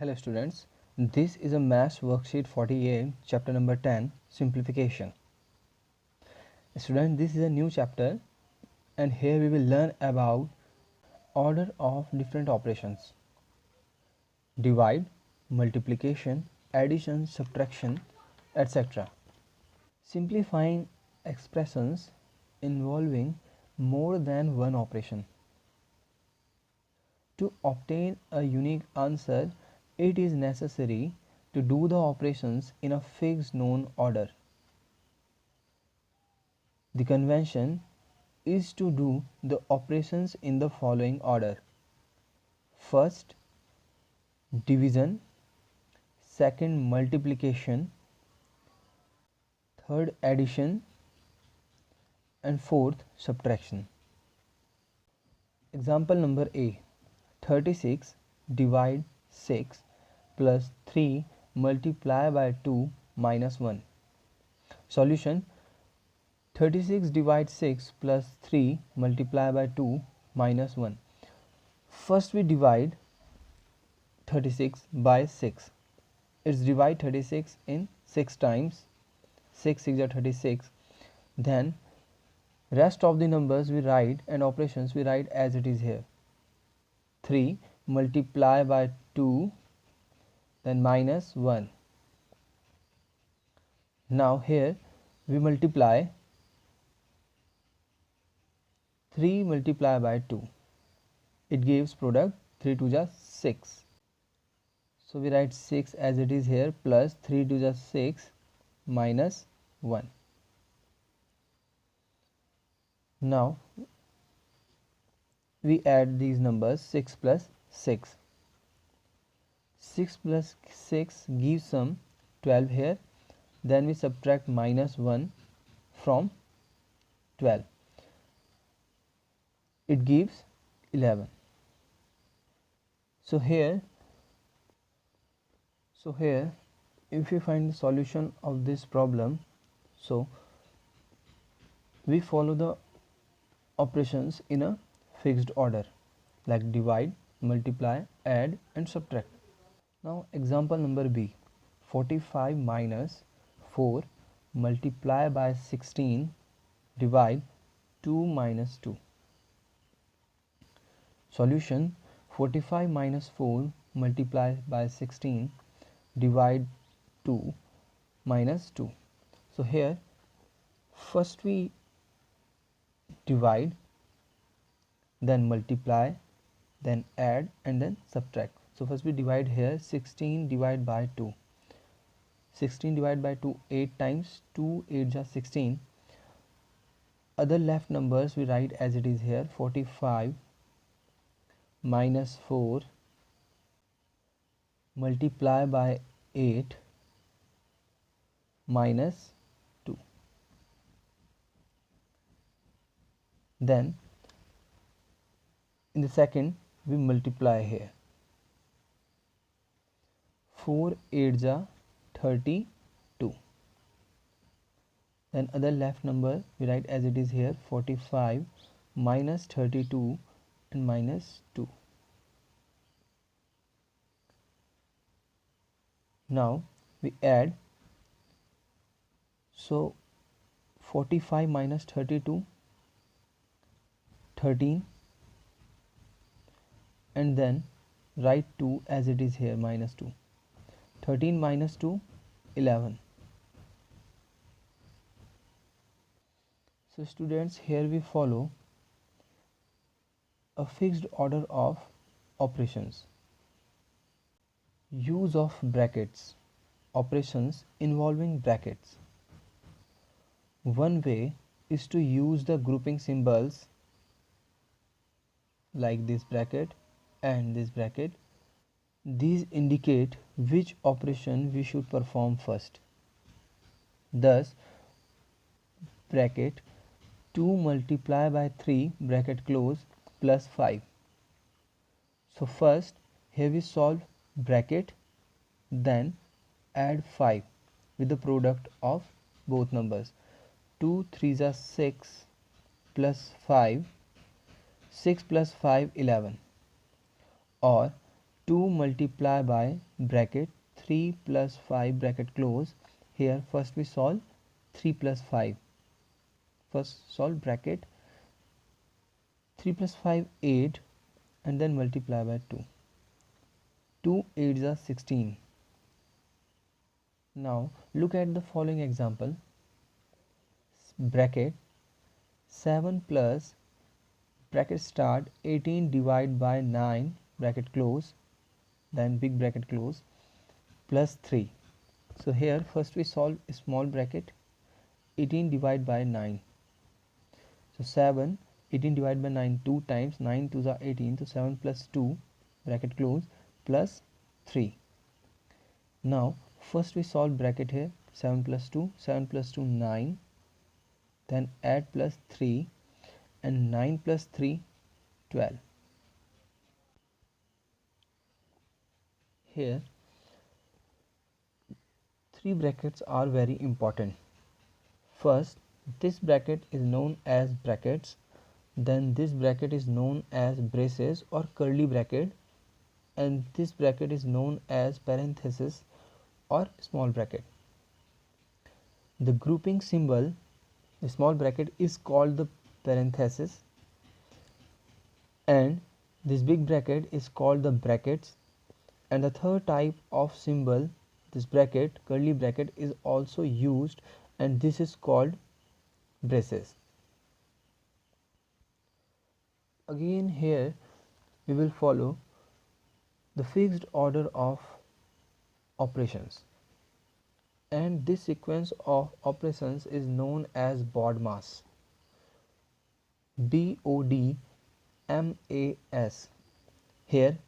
Hello students, this is a Maths worksheet 48, chapter number 10, simplification. Students, this is a new chapter and here we will learn about order of different operations. Divide, multiplication, addition, subtraction, etc. Simplifying expressions involving more than one operation. To obtain a unique answer, it is necessary to do the operations in a fixed known order. The convention is to do the operations in the following order: first division, second multiplication, third addition, and fourth subtraction. Example number A: 36 divide 6 plus 3 multiply by 2 minus 1. Solution: 36 divide 6 plus 3 multiply by 2 minus 1. First we divide 36 by 6. It's divide 36 in 6 times. 6 6 are 36. Then rest of the numbers we write and operations we write as it is here. 3 multiply by 2, then minus 1. Now here we multiply 3 multiply by 2. It gives product 3 2 is 6. So we write 6 as it is here plus 3 2 is 6 minus 1. Now we add these numbers 6 plus 6. 6 plus 6 gives some 12 here. Then we subtract minus 1 from 12. It gives 11. So here if we find the solution of this problem, so we follow the operations in a fixed order like divide, multiply, add and subtract. Now example number B: 45 minus 4 multiply by 16 divide 2 minus 2. Solution: 45 minus 4 multiply by 16 divide 2 minus 2. So here first we divide, then multiply, then add and then subtract. So first we divide here 16 divided by 2. 16 divided by 2 8 times, 2 8 is 16. Other left numbers we write as it is here. 45 minus 4 multiply by 8 minus 2. Then in the second we multiply here. 4 8 is 32. Then other left number we write as it is here. 45 minus 32 and minus 2. Now we add. So 45 minus 32, 13, and then write 2 as it is here, minus 2. 13 minus 2, 11. So students, here we follow a fixed order of operations. Use of brackets. Operations involving brackets. One way is to use the grouping symbols like this bracket and this bracket. These indicate which operation we should perform first. Thus bracket 2 multiply by 3 bracket close plus 5. So first here we solve bracket, then add 5 with the product of both numbers. 2 3s are 6 plus 5, 6 plus 5 11, or 2 multiplied by bracket 3 plus 5 bracket close. Here first we solve 3 plus 5. First solve bracket 3 plus 5 8 and then multiply by 2. 2 8s are 16. Now look at the following example. Bracket 7 plus bracket start 18 divided by 9 bracket close, then big bracket close, plus 3. So here first we solve a small bracket 18 divided by 9. So 7 18 divided by 9 2 times, 9 2s are 18, so 7 plus 2 bracket close plus 3. Now first we solve bracket here 7 plus 2 9, then add plus 3 and 9 plus 3 12. Here 3 brackets are very important. First, this bracket is known as brackets, then this bracket is known as braces or curly bracket, and this bracket is known as parenthesis or small bracket. The grouping symbol, the small bracket, is called the parenthesis, and this big bracket is called the brackets, and the third type of symbol, this bracket, curly bracket, is also used, and this is called braces. Again here we will follow the fixed order of operations, and this sequence of operations is known as BODMAS. BODMAS. Here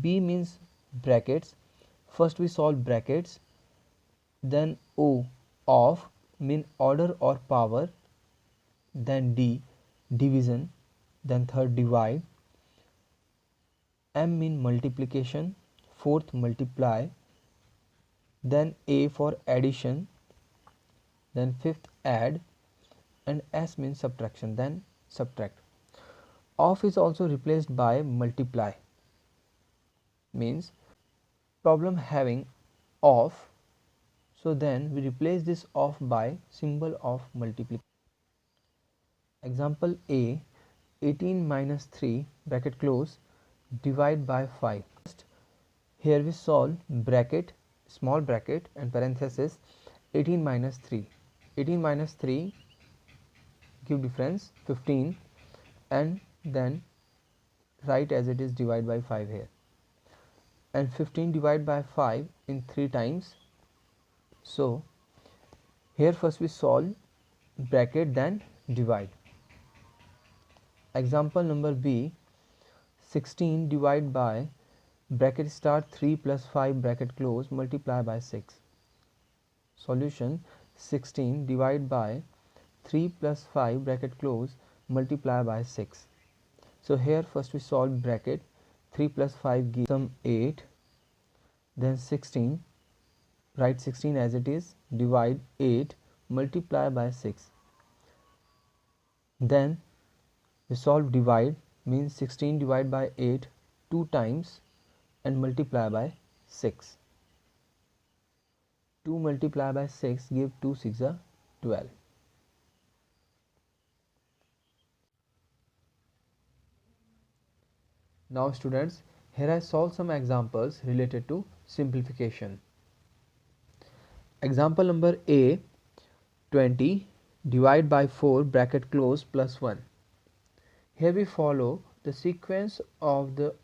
B means brackets. First we solve brackets, then O of mean order or power, then D division, then third divide, M mean multiplication, fourth multiply, then A for addition, then fifth add, and S means subtraction, then subtract. Of is also replaced by multiply, means problem having of, so then we replace this of by symbol of multiplication. Example A, 18 minus 3 bracket close divide by 5. Here we solve bracket, small bracket and parenthesis 18 minus 3. 18 minus 3 give difference 15, and then write as it is divide by 5 here, and 15 divided by 5 in 3 times. So here first we solve bracket then divide. Example number B, 16 divided by bracket start 3 plus 5 bracket close multiply by 6. Solution 16 divided by 3 plus 5 bracket close multiply by 6. So here first we solve bracket 3 plus 5 gives some 8, then 16, write 16 as it is, divide 8, multiply by 6. Then we solve divide, means 16 divided by 8 2 times and multiply by 6. 2 multiply by 6 give 2 6 are 12. Now students, here I solve some examples related to simplification. Example number A, 20 divide by 4 bracket close plus 1. Here we follow the sequence of the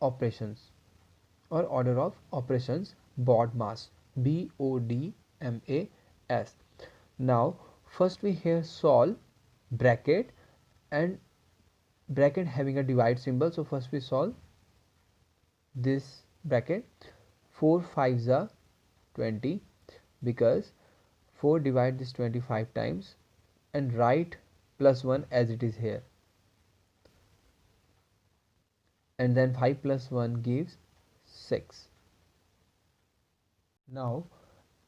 operations or order of operations, BODMAS, BODMAS. Now first we here solve bracket and bracket having a divide symbol. So first we solve this bracket, 4 5s are 20, because 4 divide this 25 times, and write plus 1 as it is here, and then 5 plus 1 gives 6. Now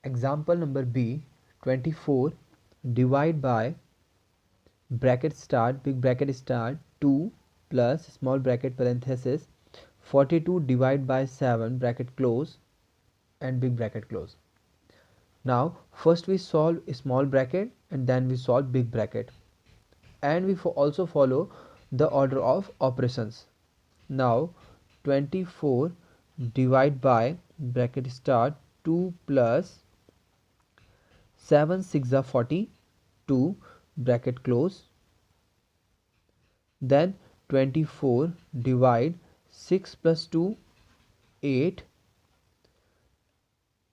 example number B, 24 divide by bracket start, big bracket start 2 plus small bracket parenthesis 42 divided by 7 bracket close and big bracket close. Now first we solve small bracket and then we solve big bracket, and we also follow the order of operations. Now 24 divided by bracket start 2 plus 7 6 are 42 bracket close, then 24 divide 6 plus 2 8,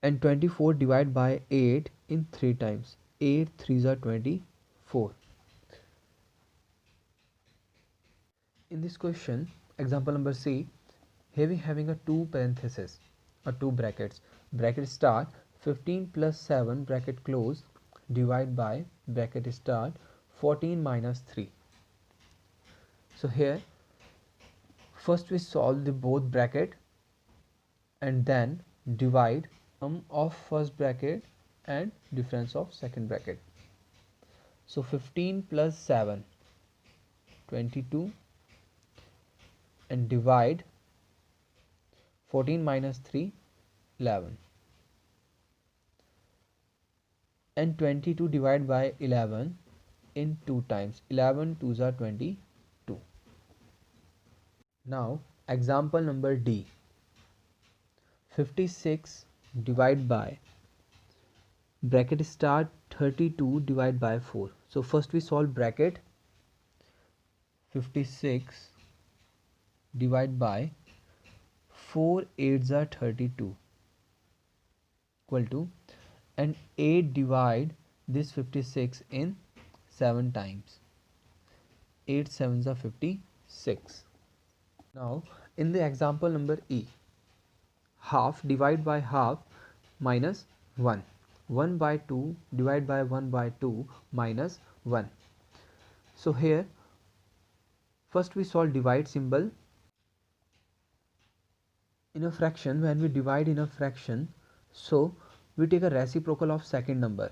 and 24 divided by 8 in 3 times. 8 3s are 24. In this question, example number C, here we having a 2 parenthesis or 2 brackets. Bracket start 15 plus 7 bracket close divide by bracket start 14 minus 3. So here first we solve the both bracket and then divide sum of first bracket and difference of second bracket. So 15 plus 7 22 and divide 14 minus 3 11, and 22 divided by 11 in 2 times. 11 2s are 22. Now example number D, 56 divided by bracket start 32 divided by 4. So first we solve bracket 56 divided by 4 8s are 32 equal to, and 8 divide this 56 in 7 times. 8 7s are 56. Now in the example number E, half divide by half minus 1. 1 by 2 divided by 1 by 2 minus 1. So here first we solve divide symbol. In a fraction, when we divide in a fraction, so we take a reciprocal of second number.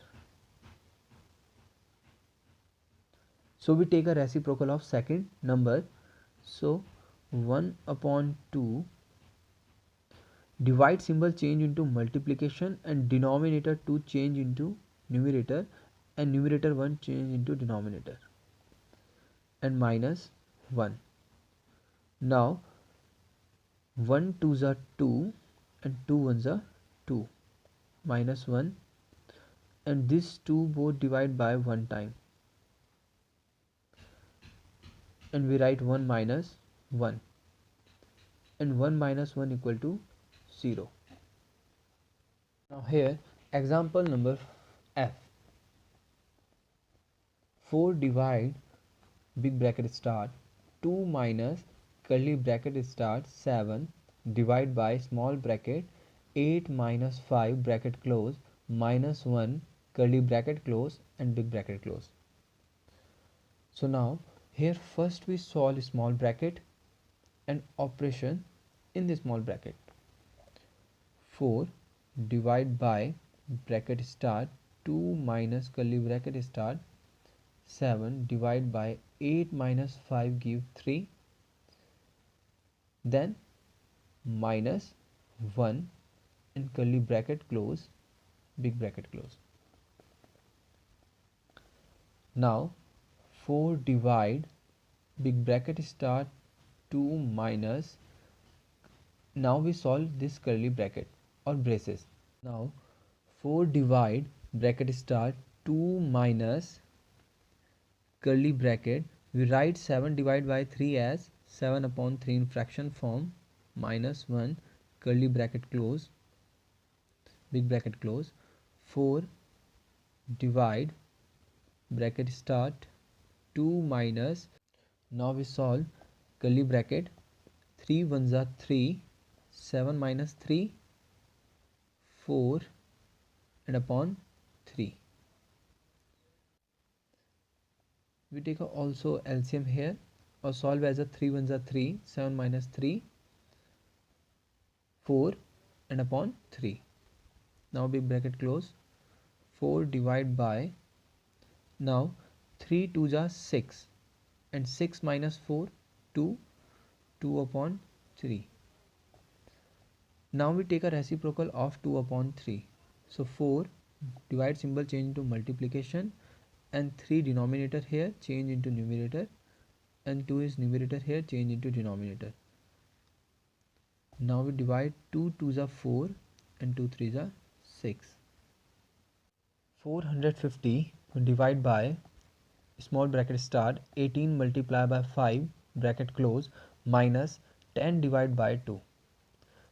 So we take a reciprocal of second number. So 1 upon 2, divide symbol change into multiplication and denominator 2 change into numerator, and numerator 1 change into denominator, and minus 1. Now 1 2s are 2 and 2 1s are 2, minus 1, and these two both divide by 1 time, and we write 1 minus 1, and 1 minus 1 equal to 0. Now here example number F, 4 divide big bracket start 2 minus curly bracket start 7 divide by small bracket 8 minus 5 bracket close minus 1 curly bracket close and big bracket close. So now here first we solve small bracket and operation in the small bracket. 4 divide by bracket start 2 minus curly bracket start 7 divide by 8 minus 5 give 3, then minus 1 and curly bracket close big bracket close. Now 4 divide big bracket start 2 minus, now we solve this curly bracket or braces. Now 4 divide bracket start 2 minus curly bracket, we write 7 divided by 3 as 7 upon 3 in fraction form, minus 1 curly bracket close big bracket close. 4 divide bracket start 2 minus, now we solve curly bracket 3 1s are 3, 7 minus 3 4 and upon 3. We take also LCM here or solve as a 3 1s are 3, 7 minus 3 4 and upon 3. Now big bracket close. 4 divide by, now 3 2s are 6 and 6 minus 4 2, 2 upon 3. Now we take a reciprocal of 2 upon 3. So 4 divide symbol change into multiplication, and 3 denominator here change into numerator, and 2 is numerator here change into denominator. Now we divide 2 2s are 4 and 2 3s are 6. 450 divide by small bracket start 18 multiply by 5 bracket close minus 10 divide by 2.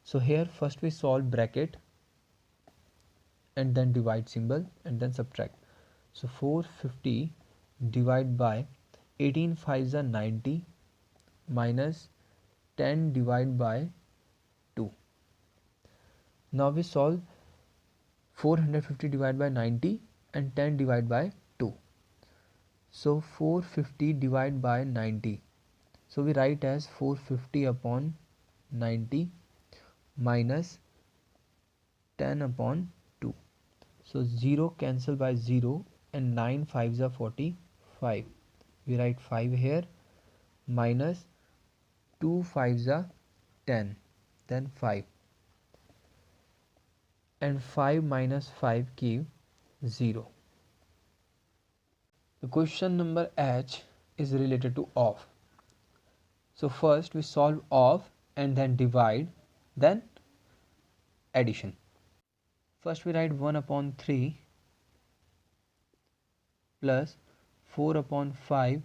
So here first we solve bracket and then divide symbol and then subtract. So 450 divide by 18 5s are 90 minus 10 divide by 2. Now we solve 450 divide by 90 and 10 divide by 2. So 450 divide by 90. So we write as 450 upon 90 minus 10 upon 2. So 0 cancel by 0 and 9 5s are 45. We write 5 here minus 2 5s are 10, then 5. And 5 minus 5 give 0. The question number H is related to of. So first we solve of and then divide, then addition. First we write 1 upon 3 plus 4 upon 5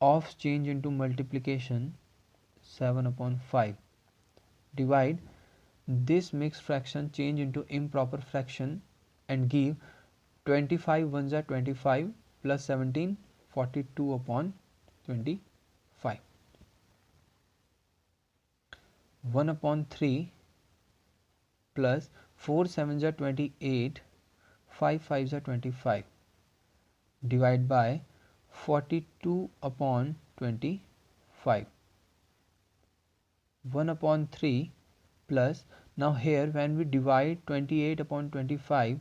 of change into multiplication 7 upon 5. Divide this mixed fraction change into improper fraction and give 25 ones are 25 plus 17 42 upon 25. 1 upon 3 plus 4 sevens are 28 5 5s are 25. Divide by 42 upon 25. 1 upon 3 plus, now here when we divide 28 upon 25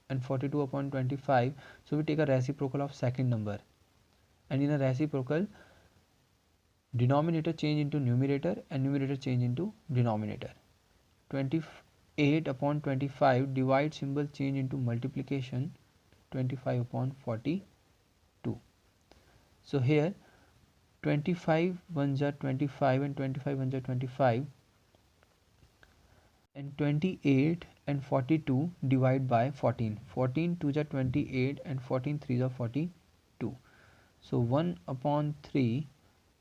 and 42 upon 25, so we take a reciprocal of second number, and in a reciprocal denominator change into numerator and numerator change into denominator. 28 upon 25 divide symbol change into multiplication 25 upon 42. So here 25 ones are 25 and 25 ones are 25, and 28 and 42 divide by 14. 14 2s are 28 and 14 3s are 42. So 1 upon 3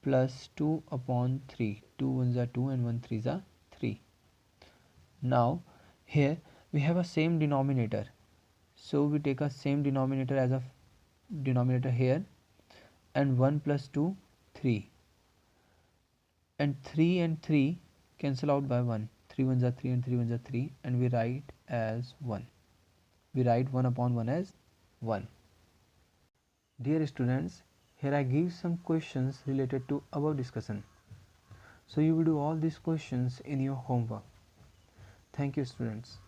plus 2 upon 3. 2 ones are 2 and 1 3s are 3. Now here we have a same denominator, so we take a same denominator as a denominator here, and 1 plus 2 3, and 3 and 3 cancel out by 1. 3 ones are 3 and 3 ones are 3, and we write as 1. We write 1 upon 1 as 1. Dear students, here I give some questions related to our discussion. So you will do all these questions in your homework. Thank you, students.